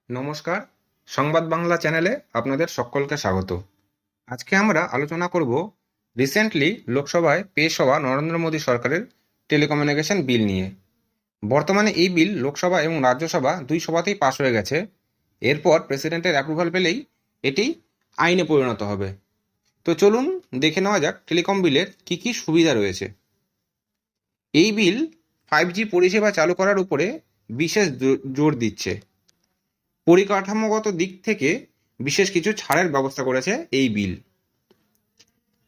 নমস্কার, সংবাদ বাংলা চ্যানেলে আপনাদের সকলকে স্বাগত। আজকে আমরা আলোচনা করব রিসেন্টলি লোকসভায় পেশ হওয়া নরেন্দ্র মোদী সরকারের টেলিকমিউনিকেশন বিল নিয়ে। বর্তমানে এই বিল লোকসভা এবং রাজ্যসভা দুই সভাতেই পাশ হয়ে গেছে। এরপর প্রেসিডেন্টের অ্যাপ্রুভাল পেলেই এটি আইনে পরিণত হবে। তো চলুন দেখে নেওয়া যাক টেলিকম বিলের কী কী সুবিধা রয়েছে। এই বিল 5G পরিষেবা চালু করার উপরে বিশেষ জোর দিচ্ছে। পরিকাঠামোগত দিক থেকে বিশেষ কিছু ছাড়ের ব্যবস্থা করেছে এই বিল।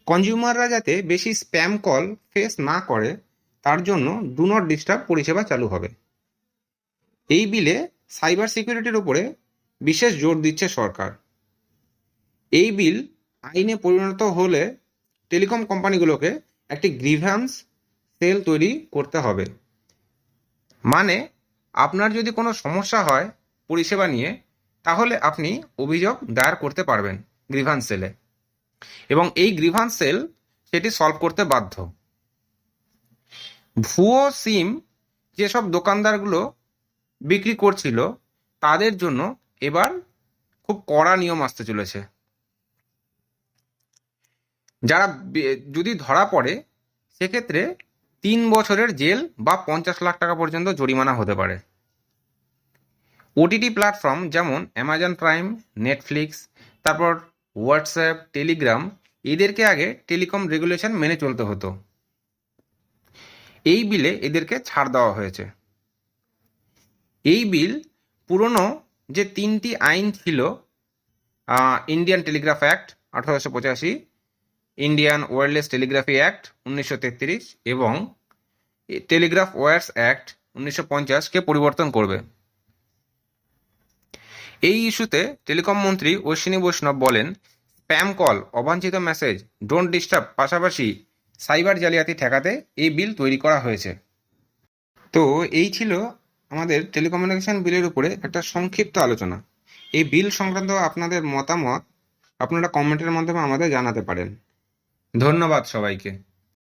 কনজিউমাররা যাতে বেশি স্প্যাম কল ফেস না করে তার জন্য ডু নট ডিস্টার্ব পরিষেবা চালু হবে। এই বিলে সাইবার সিকিউরিটির উপরে বিশেষ জোর দিচ্ছে সরকার। এই বিল আইনে পরিণত হলে টেলিকম কোম্পানিগুলোকে একটি গ্রিভ্যান্স সেল তৈরি করতে হবে। মানে আপনার যদি কোনো সমস্যা হয় পরিষেবা নিয়ে, তাহলে আপনি অভিযোগ দায়ের করতে পারবেন গ্রিভান্স সেলে, এবং এই গ্রিভান্স সেল সেটি সলভ করতে বাধ্য। ভুয়ো সিম যেসব দোকানদারগুলো বিক্রি করছিল তাদের জন্য এবার খুব কড়া নিয়ম আসতে চলেছে। যারা যদি ধরা পড়ে সেক্ষেত্রে 3 বছরের জেল বা 50 লাখ টাকা পর্যন্ত জরিমানা হতে পারে। ওটিটি প্ল্যাটফর্ম যেমন অ্যামাজন প্রাইম, নেটফ্লিক্স, তারপর হোয়াটসঅ্যাপ, টেলিগ্রাম, এদেরকে আগে টেলিকম রেগুলেশন মেনে চলতে হতো। এই বিলে এদেরকে ছাড় দেওয়া হয়েছে। এই বিল পুরনো যে 3টি আইন ছিল, Indian telegraph act 1885, Indian wireless telegraphy act 1933 এবং টেলিগ্রাফ ওয়্যারস অ্যাক্ট 1950-কে পরিবর্তন করবে। এই ইস্যুতে টেলিকম মন্ত্রী অশ্বিনী বৈষ্ণব বলেন, স্প্যাম কল, অবাঞ্ছিত মেসেজ, ডোন্ট ডিস্টার্ব পাশাপাশি সাইবার জালিয়াতি ঠেকাতে এই বিল তৈরি করা হয়েছে। তো এই ছিল আমাদের টেলিকমিউনিকেশন বিলের উপরে একটা সংক্ষিপ্ত আলোচনা। এই বিল সংক্রান্ত আপনাদের মতামত আপনারা কমেন্টের মাধ্যমে আমাদের জানাতে পারেন। ধন্যবাদ সবাইকে।